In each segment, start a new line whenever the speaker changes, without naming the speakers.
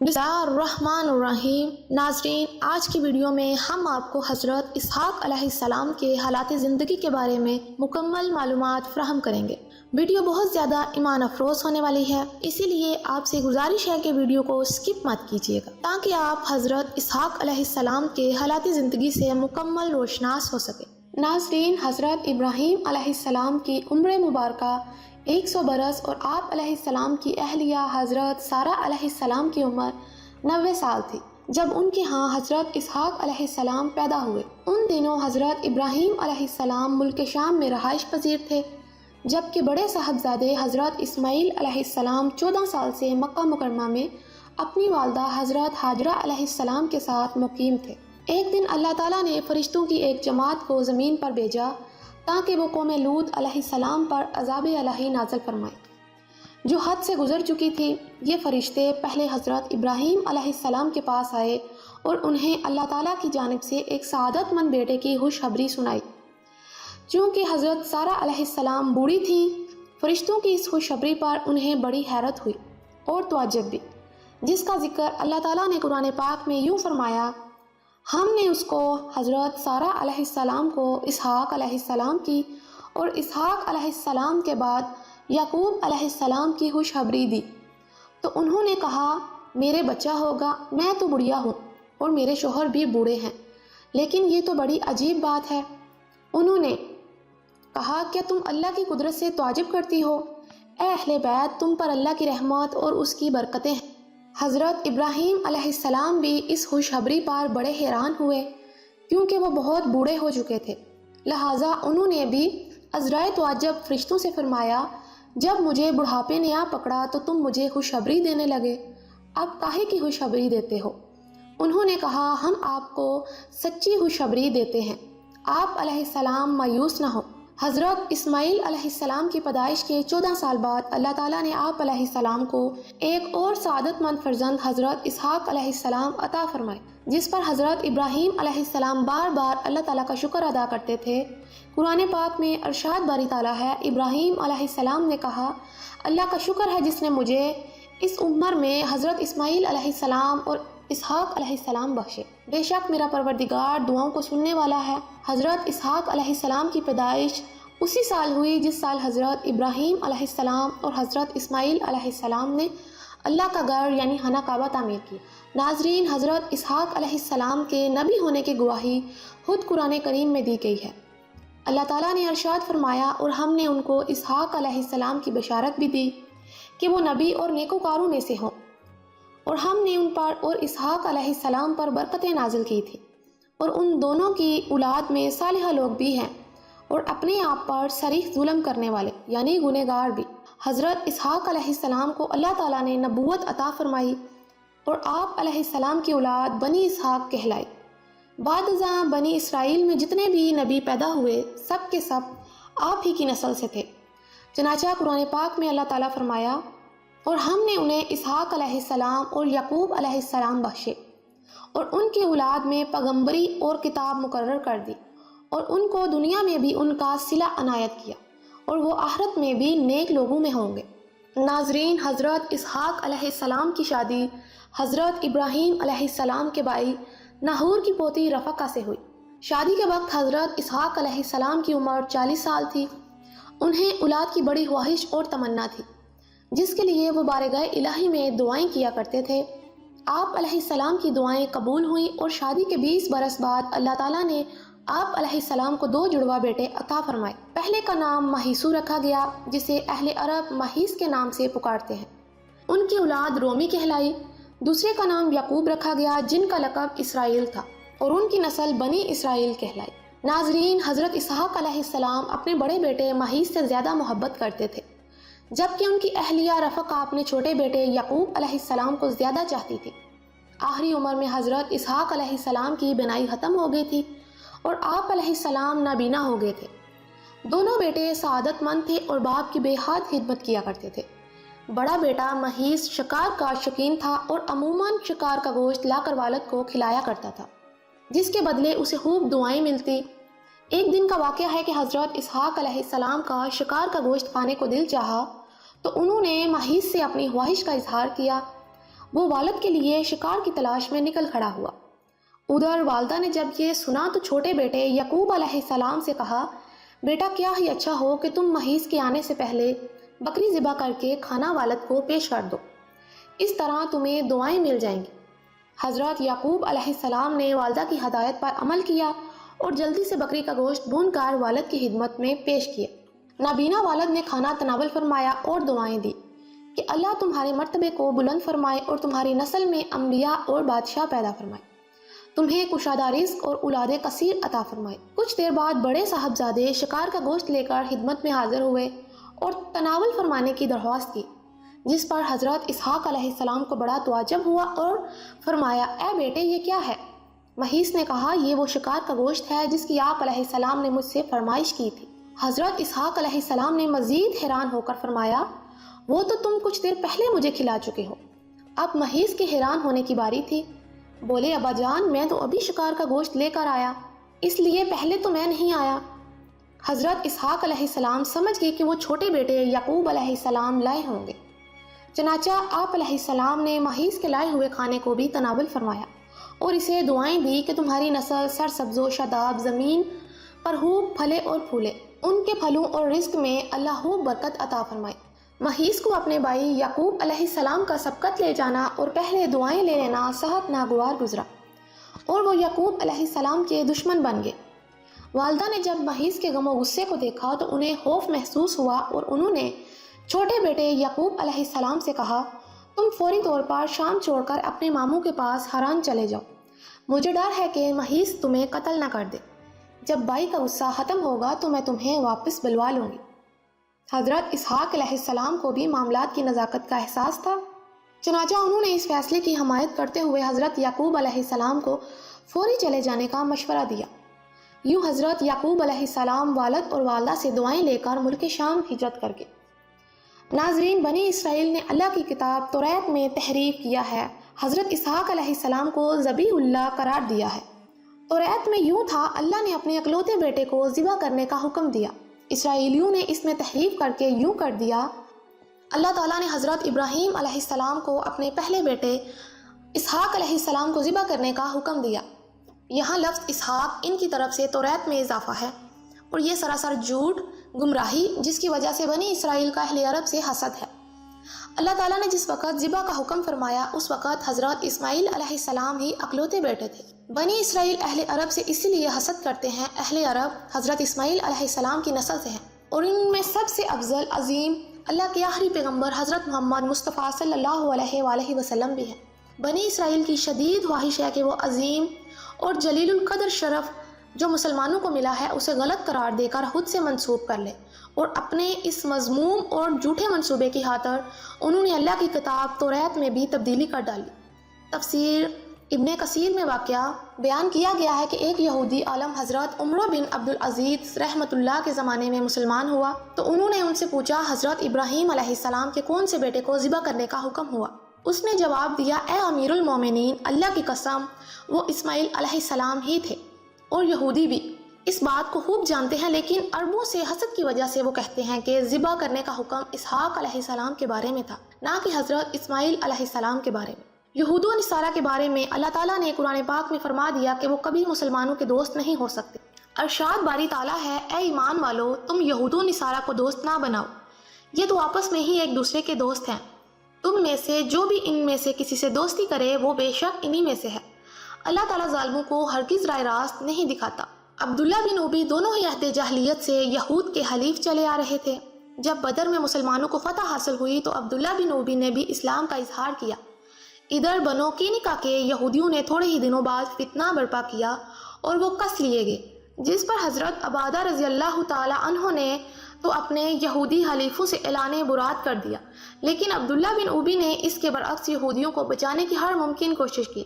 بسم اللہ الرحمن الرحیم۔ ناظرین، آج کی ویڈیو میں ہم آپ کو حضرت اسحاق علیہ السلام کے حالات زندگی کے بارے میں مکمل معلومات فراہم کریں گے۔ ویڈیو بہت زیادہ ایمان افروز ہونے والی ہے، اسی لیے آپ سے گزارش ہے کہ ویڈیو کو سکپ مت کیجیے گا تاکہ آپ حضرت اسحاق علیہ السلام کے حالات زندگی سے مکمل روشناس ہو سکے۔ ناظرین، حضرت ابراہیم علیہ السلام کی عمر مبارکہ 100 برس اور آپ علیہ السلام کی اہلیہ حضرت سارہ علیہ السلام کی عمر 90 سال تھی جب ان کے ہاں حضرت اسحاق علیہ السلام پیدا ہوئے۔ ان دنوں حضرت ابراہیم علیہ السلام ملک شام میں رہائش پذیر تھے، جبکہ بڑے صاحبزادے حضرت اسماعیل علیہ السلام 14 سال سے مکہ مکرمہ میں اپنی والدہ حضرت ہاجرہ علیہ السلام کے ساتھ مقیم تھے۔ ایک دن اللہ تعالیٰ نے فرشتوں کی ایک جماعت کو زمین پر بھیجا تاکہ وہ قوم لوط علیہ السلام پر عذاب الہی نازل فرمائے، جو حد سے گزر چکی تھی۔ یہ فرشتے پہلے حضرت ابراہیم علیہ السلام کے پاس آئے اور انہیں اللہ تعالیٰ کی جانب سے ایک سعادت مند بیٹے کی خوشخبری سنائی۔ چونکہ حضرت سارہ علیہ السلام بوڑھی تھیں، فرشتوں کی اس خوشخبری پر انہیں بڑی حیرت ہوئی اور تعجب بھی، جس کا ذکر اللہ تعالیٰ نے قرآن پاک میں یوں فرمایا: ہم نے اس کو حضرت سارہ علیہ السلام کو اسحاق علیہ السلام کی اور اسحاق علیہ السلام کے بعد یعقوب علیہ السلام کی خوشخبری دی، تو انہوں نے کہا میرے بچہ ہوگا، میں تو بڑھیا ہوں اور میرے شوہر بھی بوڑھے ہیں، لیکن یہ تو بڑی عجیب بات ہے۔ انہوں نے کہا کیا تم اللہ کی قدرت سے تعجب کرتی ہو؟ اے اہل بیت، تم پر اللہ کی رحمت اور اس کی برکتیں ہیں۔ حضرت ابراہیم علیہ السلام بھی اس خوشخبری پر بڑے حیران ہوئے، کیونکہ وہ بہت بوڑھے ہو چکے تھے، لہٰذا انہوں نے بھی عذرائے تعجب فرشتوں سے فرمایا: جب مجھے بڑھاپے نے آ پکڑا تو تم مجھے خوشخبری دینے لگے، اب کاہے کی خوشخبری دیتے ہو؟ انہوں نے کہا ہم آپ کو سچی خوشخبری دیتے ہیں، آپ علیہ السلام مایوس نہ ہو۔ حضرت اسماعیل علیہ السلام کی پیدائش کے 14 سال بعد اللہ تعالیٰ نے آپ علیہ السلام کو ایک اور سعادت مند فرزند حضرت اسحاق علیہ السلام عطا فرمائے، جس پر حضرت ابراہیم علیہ السلام بار بار اللہ تعالیٰ کا شکر ادا کرتے تھے۔ قرآن پاک میں ارشاد باری تعالیٰ ہے: ابراہیم علیہ السلام نے کہا اللہ کا شکر ہے جس نے مجھے اس عمر میں حضرت اسماعیل علیہ السلام اور اسحاق علیہ السلام بخشے، بے شک میرا پروردگار دعاؤں کو سننے والا ہے۔ حضرت اسحاق علیہ السلام کی پیدائش اسی سال ہوئی جس سال حضرت ابراہیم علیہ السلام اور حضرت اسماعیل علیہ السلام نے اللہ کا گھر یعنی خانہ کعبہ تعمیر کی۔ ناظرین، حضرت اسحاق علیہ السلام کے نبی ہونے کی گواہی خود قرآن کریم میں دی گئی ہے۔ اللہ تعالیٰ نے ارشاد فرمایا: اور ہم نے ان کو اسحاق علیہ السلام کی بشارت بھی دی کہ وہ نبی اور نیکوکاروں میں سے ہوں، اور ہم نے ان پر اور اسحاق علیہ السلام پر برکتیں نازل کی تھی، اور ان دونوں کی اولاد میں صالحہ لوگ بھی ہیں اور اپنے آپ پر صریح ظلم کرنے والے یعنی گنہگار بھی۔ حضرت اسحاق علیہ السلام کو اللہ تعالیٰ نے نبوت عطا فرمائی اور آپ علیہ السلام کی اولاد بنی اسحاق کہلائی۔ بعد ازاں بنی اسرائیل میں جتنے بھی نبی پیدا ہوئے سب کے سب آپ ہی کی نسل سے تھے، چنانچہ قرآن پاک میں اللہ تعالیٰ فرمایا: اور ہم نے انہیں اسحاق علیہ السلام اور یعقوب علیہ السلام بخشے اور ان کی اولاد میں پیغمبری اور کتاب مقرر کر دی، اور ان کو دنیا میں بھی ان کا صلہ عنایت کیا، اور وہ آخرت میں بھی نیک لوگوں میں ہوں گے۔ ناظرین، حضرت اسحاق علیہ السلام کی شادی حضرت ابراہیم علیہ السلام کے بھائی ناہور کی پوتی رفقہ سے ہوئی۔ شادی کے وقت حضرت اسحاق علیہ السلام کی عمر 40 سال تھی۔ انہیں اولاد کی بڑی خواہش اور تمنا تھی، جس کے لیے وہ بارگاہ الہی میں دعائیں کیا کرتے تھے۔ آپ علیہ السلام کی دعائیں قبول ہوئیں اور شادی کے 20 برس بعد اللہ تعالیٰ نے آپ علیہ السلام کو 2 جڑواں بیٹے عطا فرمائے۔ پہلے کا نام مہیسو رکھا گیا، جسے اہل عرب مہیس کے نام سے پکارتے ہیں۔ ان کی اولاد رومی کہلائی۔ دوسرے کا نام یعقوب رکھا گیا، جن کا لقب اسرائیل تھا، اور ان کی نسل بنی اسرائیل کہلائی۔ ناظرین، حضرت اسحاق علیہ السلام اپنے بڑے بیٹے مہیس سے زیادہ محبت کرتے تھے، جبکہ ان کی اہلیہ رفقہ اپنے چھوٹے بیٹے یعقوب علیہ السلام کو زیادہ چاہتی تھی۔ آخری عمر میں حضرت اسحاق علیہ السلام کی بینائی ختم ہو گئی تھی اور آپ علیہ السلام نابینا ہو گئے تھے۔ دونوں بیٹے سعادت مند تھے اور باپ کی بے حد خدمت کیا کرتے تھے۔ بڑا بیٹا مہیس شکار کا شوقین تھا اور عموماً شکار کا گوشت لا کر والد کو کھلایا کرتا تھا، جس کے بدلے اسے خوب دعائیں ملتی۔ ایک دن کا واقعہ ہے کہ حضرت اسحاق علیہ السلام کا شکار کا گوشت کھانے کو دل چاہا، تو انہوں نے مہیس سے اپنی خواہش کا اظہار کیا وہ والد کے لیے شکار کی تلاش میں نکل کھڑا ہوا۔ ادھر والدہ نے جب یہ سنا تو چھوٹے بیٹے یعقوب علیہ السلام سے کہا، بیٹا کیا ہی اچھا ہو کہ تم محیض کے آنے سے پہلے بکری ذبح کر کے کھانا والد کو پیش کر دو، اس طرح تمہیں دعائیں مل جائیں گی۔ حضرت یعقوب علیہ السلام نے والدہ کی ہدایت پر عمل کیا اور جلدی سے بکری کا گوشت بھون کر والد کی خدمت میں پیش کیا۔ نابینا والد نے کھانا تناول فرمایا اور دعائیں دی کہ اللہ تمہارے مرتبے کو بلند فرمائے اور تمہاری نسل میں انبیاء اور بادشاہ پیدا فرمائے، تمہیں کشادہ رزق اور اولاد کثیر عطا فرمائے۔ کچھ دیر بعد بڑے صاحبزادے شکار کا گوشت لے کر خدمت میں حاضر ہوئے اور تناول فرمانے کی درخواست کی، جس پر حضرت اسحاق علیہ السلام کو بڑا تعجب ہوا اور فرمایا، اے بیٹے یہ کیا ہے؟ محیص نے کہا، یہ وہ شکار کا گوشت ہے جس کی آپ علیہ السلام نے مجھ سے فرمائش کی تھی۔ حضرت اسحاق علیہ السلام نے مزید حیران ہو کر فرمایا، وہ تو تم کچھ دیر پہلے مجھے کھلا چکے ہو۔ اب محیص کے حیران ہونے کی باری تھی۔ بولے، ابا جان میں تو ابھی شکار کا گوشت لے کر آیا، اس لیے پہلے تو میں نہیں آیا۔ حضرت اسحاق علیہ السلام سمجھ گئے کہ وہ چھوٹے بیٹے یعقوب علیہ السلام لائے ہوں گے، چنانچہ آپ علیہ السلام نے محیص کے لائے ہوئے کھانے کو بھی تناول فرمایا اور اسے دعائیں دی کہ تمہاری نسل سرسبز و شاداب زمین پر خوب پھلے اور پھولے، ان کے پھلوں اور رزق میں اللہ خوب برکت عطا فرمائے۔ محیص کو اپنے بھائی یعقوب علیہ السلام کا سبقت لے جانا اور پہلے دعائیں لے لینا سخت ناگوار گزرا اور وہ یعقوب علیہ السلام کے دشمن بن گئے۔ والدہ نے جب محیص کے غم و غصے کو دیکھا تو انہیں خوف محسوس ہوا اور انہوں نے چھوٹے بیٹے یعقوب علیہ السلام سے کہا، تم فوری طور پر شام چھوڑ کر اپنے ماموں کے پاس حران چلے جاؤ، مجھے ڈر ہے کہ محیص تمہیں قتل نہ کر دے، جب بھائی کا غصہ ختم ہوگا تو میں تمہیں واپس بلوا لوں گی۔ حضرت اسحاق علیہ السلام کو بھی معاملات کی نزاکت کا احساس تھا، چنانچہ انہوں نے اس فیصلے کی حمایت کرتے ہوئے حضرت یعقوب علیہ السلام کو فوری چلے جانے کا مشورہ دیا۔ یوں حضرت یعقوب علیہ السلام والد اور والدہ سے دعائیں لے کر ملک شام ہجرت کر گئے۔ ناظرین، بنی اسرائیل نے اللہ کی کتاب توریت میں تحریف کیا ہے، حضرت اسحاق علیہ السلام کو ذبیح اللہ قرار دیا ہے۔ توریت میں یوں تھا، اللہ نے اپنے اکلوتے بیٹے کو ذبح کرنے کا حکم دیا، اسرائیلیوں نے اس میں تحریف کر کے یوں کر دیا۔ اللہ تعالیٰ نے حضرت ابراہیم علیہ السلام کو اپنے پہلے بیٹے اسحاق علیہ السلام کو ذبح کرنے کا حکم دیا۔ یہاں لفظ اسحاق ان کی طرف سے توریت میں اضافہ ہے اور یہ سراسر جھوٹ، گمراہی، جس کی وجہ سے بنی اسرائیل کا اہل عرب سے حسد ہے۔ اللہ تعالیٰ نے جس وقت ذبح کا حکم فرمایا اس وقت حضرت اسماعیل علیہ السلام ہی اکلوتے بیٹے تھے۔ بنی اسرائیل اہل عرب سے اسی لیے حسد کرتے ہیں، اہل عرب حضرت اسماعیل علیہ السلام کی نسل سے ہیں اور ان میں سب سے افضل عظیم اللہ کے آخری پیغمبر حضرت محمد مصطفیٰ صلی اللہ علیہ وآلہ وسلم بھی ہیں۔ بنی اسرائیل کی شدید خواہش ہے کہ وہ عظیم اور جلیل القدر شرف جو مسلمانوں کو ملا ہے اسے غلط قرار دے کر خود سے منسوب کر لے، اور اپنے اس مذموم اور جھوٹے منصوبے کی خاطر انہوں نے اللہ کی کتاب توریت میں بھی تبدیلی کر ڈالی۔ تفسیر ابن کثیر میں واقعہ بیان کیا گیا ہے کہ ایک یہودی عالم حضرت عمر بن عبدالعزیز رحمۃ اللہ کے زمانے میں مسلمان ہوا تو انہوں نے ان سے پوچھا، حضرت ابراہیم علیہ السلام کے کون سے بیٹے کو ذبح کرنے کا حکم ہوا؟ اس نے جواب دیا، اے امیر المومنین، اللہ کی قسم وہ اسماعیل علیہ السلام ہی تھے۔ اور یہودی بھی اس بات کو خوب جانتے ہیں، لیکن عربوں سے حسد کی وجہ سے وہ کہتے ہیں کہ ذبح کرنے کا حکم اسحاق علیہ السلام کے بارے میں تھا، نہ کہ حضرت اسماعیل علیہ السلام کے بارے میں۔ یہود و نصارہ کے بارے میں اللہ تعالیٰ نے قرآن پاک میں فرما دیا کہ وہ کبھی مسلمانوں کے دوست نہیں ہو سکتے۔ ارشاد باری تعالیٰ ہے، اے ایمان والو، تم یہود و نصارہ کو دوست نہ بناؤ، یہ تو آپس میں ہی ایک دوسرے کے دوست ہیں، تم میں سے جو بھی ان میں سے کسی سے دوستی کرے وہ بے شک انہی میں سے ہے۔ اللہ تعالیٰ ظالموں کو ہرگز راہ راست نہیں دکھاتا۔ عبداللہ بن ابی دونوں ہی عہد جاہلیت سے یہود کے حلیف چلے آ رہے تھے۔ جب بدر میں مسلمانوں کو فتح حاصل ہوئی تو عبداللہ بن ابی نے بھی اسلام کا اظہار کیا۔ ادھر بنو کینکا کے یہودیوں نے تھوڑے ہی دنوں بعد فتنہ برپا کیا اور وہ کس لیے گئے، جس پر حضرت عبادہ رضی اللہ تعالی عنہ نے تو اپنے یہودی حلیفوں سے اعلان برات کر دیا، لیکن عبداللہ بن ابی نے اس کے برعکس یہودیوں کو بچانے کی ہر ممکن کوشش کی،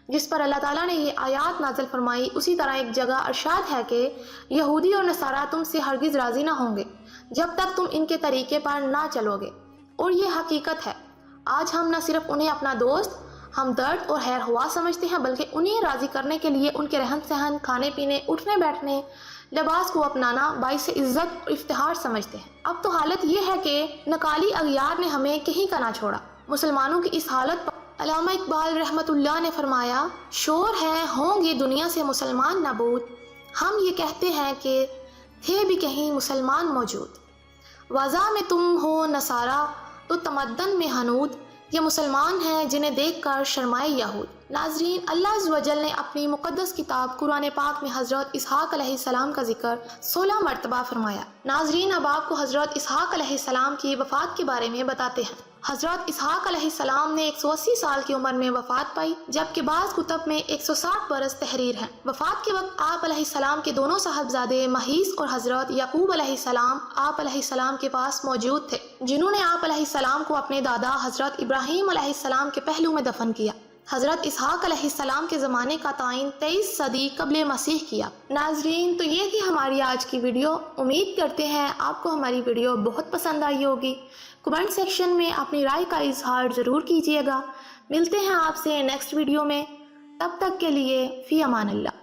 جس پر اللہ تعالیٰ نے یہ آیات نازل فرمائی۔ اسی طرح ایک جگہ ارشاد ہے کہ یہودی اور نصارہ تم سے ہرگز راضی نہ ہوں گے جب تک تم ان کے طریقے پر نہ چلو گے، اور یہ حقیقت ہے۔ آج ہم نہ صرف انہیں اپنا دوست، ہمدرد اور خیر خواہ سمجھتے ہیں، بلکہ انہیں راضی کرنے کے لیے ان کے رہن سہن، کھانے پینے، اٹھنے بیٹھنے، لباس کو اپنانا باعث عزت اور افتخار سمجھتے ہیں۔ اب تو حالت یہ ہے کہ نکالی اغیار نے ہمیں کہیں کا نہ چھوڑا۔ مسلمانوں کی اس حالت پر علامہ اقبال رحمۃ اللہ نے فرمایا، شور ہے ہوں گے دنیا سے مسلمان نابود، ہم یہ کہتے ہیں کہ تھے بھی کہیں مسلمان موجود، وضع میں تم ہو نصارہ تو تمدن میں ہنود، یہ مسلمان ہیں جنہیں دیکھ کر شرمائے یہود۔ ناظرین، اللہ عز و جل نے اپنی مقدس کتاب قرآن پاک میں حضرت اسحاق علیہ السلام کا ذکر 16 مرتبہ فرمایا۔ ناظرین، اب آپ کو حضرت اسحاق علیہ السلام کی وفات کے بارے میں بتاتے ہیں۔ حضرت اسحاق علیہ السلام نے 180 سال کی عمر میں وفات پائی، جبکہ بعض کتب میں 160 برس تحریر ہیں۔ وفات کے وقت آپ علیہ السلام کے دونوں صاحبزادے مہیس اور حضرت یعقوب علیہ السلام آپ علیہ السلام کے پاس موجود تھے، جنہوں نے آپ علیہ السلام کو اپنے دادا حضرت ابراہیم علیہ السلام کے پہلو میں دفن کیا۔ حضرت اسحاق علیہ السلام کے زمانے کا تعین 23 صدی قبل مسیح کیا۔ ناظرین، تو یہ تھی ہماری آج کی ویڈیو۔ امید کرتے ہیں آپ کو ہماری ویڈیو بہت پسند آئی ہوگی۔ کمنٹ سیکشن میں اپنی رائے کا اظہار ضرور کیجیے گا۔ ملتے ہیں آپ سے نیکسٹ ویڈیو میں، تب تک کے لیے فی امان اللہ۔